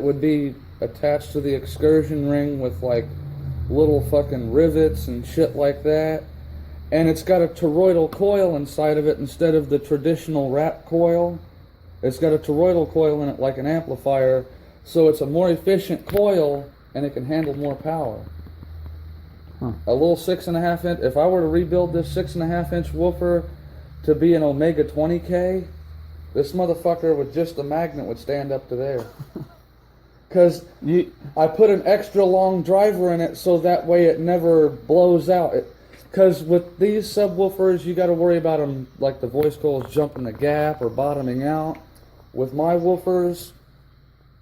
would be attached to the excursion ring with like little fucking rivets and shit like that. And it's got a toroidal coil inside of it instead of the traditional wrap coil. It's got a toroidal coil in it like an amplifier, so it's a more efficient coil and it can handle more power. A little 6.5 inch, if I were to rebuild this 6.5 inch woofer to be an Omega 20K, this motherfucker with just the magnet would stand up to there. Because I put an extra long driver in it so that way it never blows out. Because with these subwoofers, you got to worry about them, like the voice coils jumping the gap or bottoming out. With my woofers,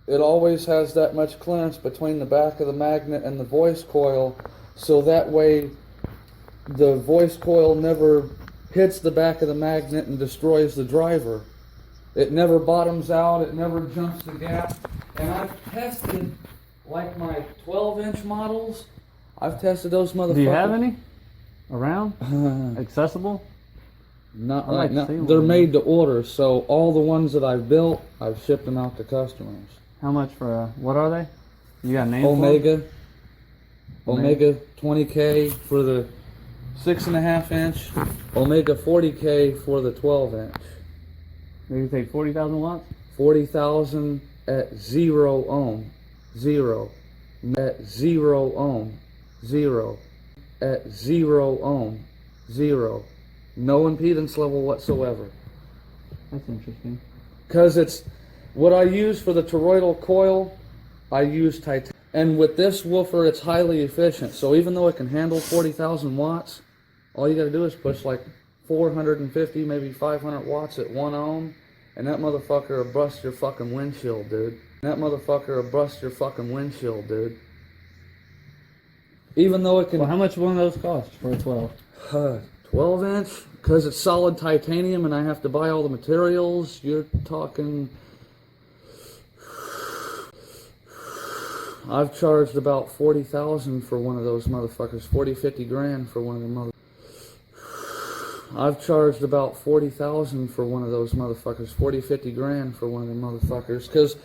it always has that much clearance between the back of the magnet and the voice coil, so that way the voice coil never hits the back of the magnet and destroys the driver. It never bottoms out, it never jumps the gap. And I've tested, like my 12-inch models, I've tested those motherfuckers. Do you have any around? Accessible? Not right now. They're made to order, so all the ones that I've built, I've shipped them out to customers. How much for, what are they? You got a name Omega. for Omega 20K for the 6.5 inch, Omega 40K for the 12 inch. Maybe take 40,000 watts? 40,000 at 0 ohm. 0. At 0 ohm. 0. At 0 ohm. 0. No impedance level whatsoever. That's interesting. Because it's what I use for the toroidal coil, I use titanium. And with this woofer, it's highly efficient. So even though it can handle 40,000 watts, all you got to do is push like 450, maybe 500 watts at 1 ohm, and that motherfucker will bust your fucking windshield, dude. That motherfucker will bust your fucking windshield, dude. Even though it can... Well, how much one of those cost for a 12? 12 inch? Because it's solid titanium and I have to buy all the materials, you're talking... I've charged about 40,000 for one of those motherfuckers. 40, 50 grand for one of them motherfuckers. I've charged about 40,000 for one of those motherfuckers. 40, 50 grand for one of them motherfuckers. Because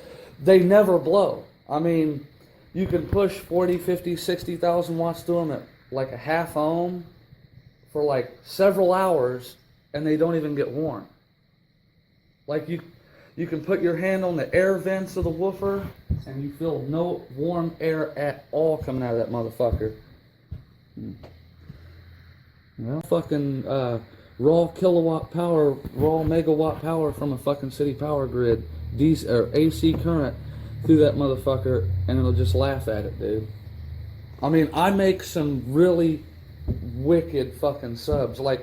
they never blow. I mean, you can push 40, 50, 60,000 watts through them at like a half ohm for like several hours and they don't even get warm. Like you can put your hand on the air vents of the woofer and you feel no warm air at all coming out of that motherfucker. Well, fucking raw kilowatt power, raw megawatt power from a fucking city power grid, AC current through that motherfucker, and it'll just laugh at it, dude. I mean, I make some really wicked fucking subs, like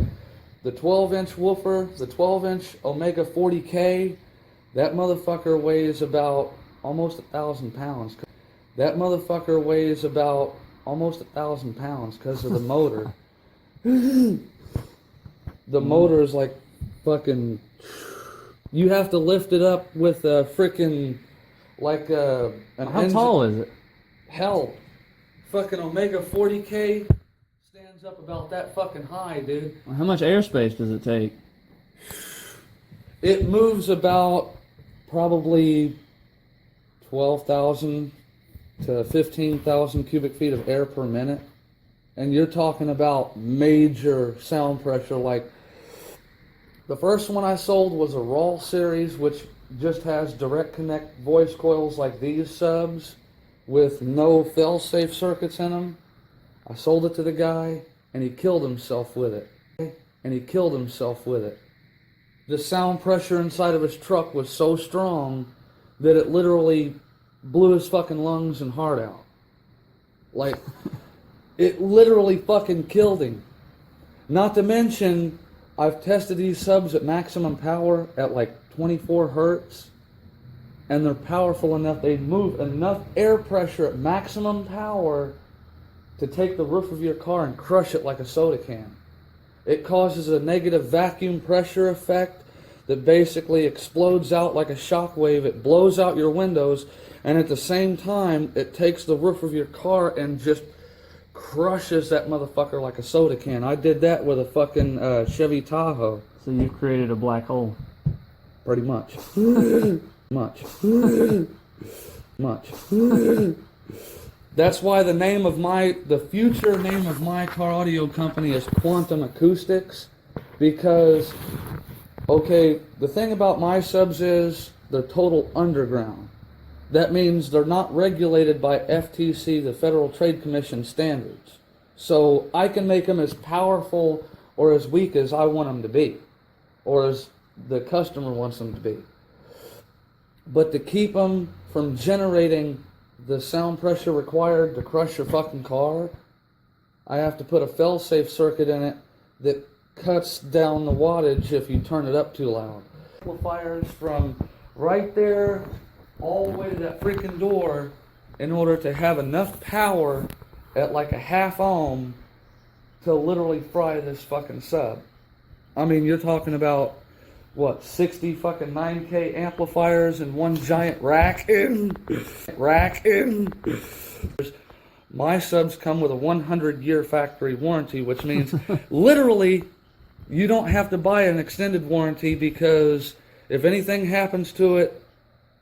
the 12-inch woofer, the 12-inch Omega 40K. That motherfucker weighs about almost 1,000 pounds. That motherfucker weighs about almost 1,000 pounds because of the motor. The motor is like fucking... You have to lift it up with a freaking... Like an How engine. tall is it? Hell, fucking Omega 40K stands up about that fucking high, dude. How much airspace does it take? It moves about probably 12,000 to 15,000 cubic feet of air per minute. And you're talking about major sound pressure. Like, the first one I sold was a Raw series, which just has direct connect voice coils like these subs with no fail-safe circuits in them. I sold it to the guy, and he killed himself with it. The sound pressure inside of his truck was so strong that it literally blew his fucking lungs and heart out. Like, it literally fucking killed him. Not to mention, I've tested these subs at maximum power at like 24 hertz, and they're powerful enough, they move enough air pressure at maximum power to take the roof of your car and crush it like a soda can. It causes a negative vacuum pressure effect that basically explodes out like a shock wave. It blows out your windows, and at the same time, it takes the roof of your car and just crushes that motherfucker like a soda can. I did that with a fucking Chevy Tahoe. So you created a black hole. Pretty much. much. That's why the future name of my car audio company is Quantum Acoustics, because, okay, the thing about my subs is they're total underground. That means they're not regulated by FTC, the Federal Trade Commission standards. So I can make them as powerful or as weak as I want them to be, or as the customer wants them to be. But to keep them from generating the sound pressure required to crush your fucking car, I have to put a fail-safe circuit in it that cuts down the wattage if you turn it up too loud. Amplifiers from right there all the way to that freaking door in order to have enough power at like a half ohm to literally fry this fucking sub. I mean, you're talking about, what, 60 fucking 9K amplifiers in one giant rack in? My subs come with a 100-year factory warranty, which means literally you don't have to buy an extended warranty, because if anything happens to it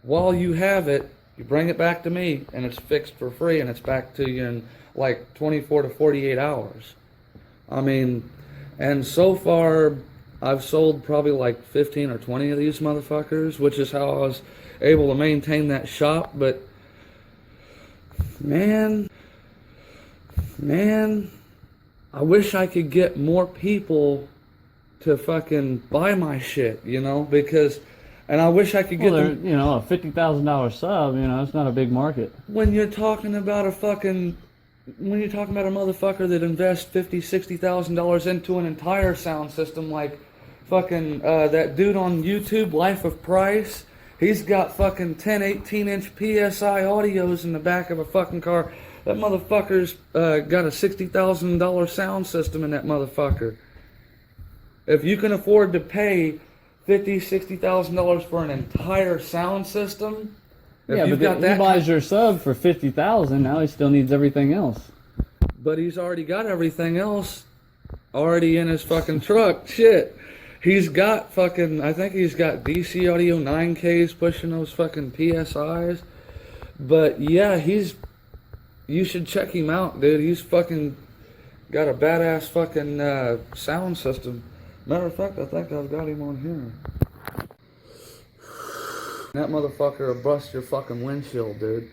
while you have it, you bring it back to me and it's fixed for free and it's back to you in like 24 to 48 hours. I mean, and so far I've sold probably like 15 or 20 of these motherfuckers, which is how I was able to maintain that shop. But man, I wish I could get more people to fucking buy my shit, you know, because, and I wish I could get them. You know, a $50,000 sub, you know, it's not a big market. When you're talking about a motherfucker that invests $50,000-$60,000 into an entire sound system, like fucking that dude on YouTube, Life of Price, he's got fucking 10, 18-inch PSI audios in the back of a fucking car. That motherfucker's got a $60,000 sound system in that motherfucker. If you can afford to pay $50,000-$60,000 for an entire sound system, yeah, but he buys your sub for $50,000. Now he still needs everything else. But he's already got everything else already in his fucking truck. Shit. He's got fucking, I think he's got DC audio 9Ks pushing those fucking PSIs. But yeah, you should check him out, dude. He's fucking got a badass fucking sound system. Matter of fact, I think I've got him on here. That motherfucker will bust your fucking windshield, dude.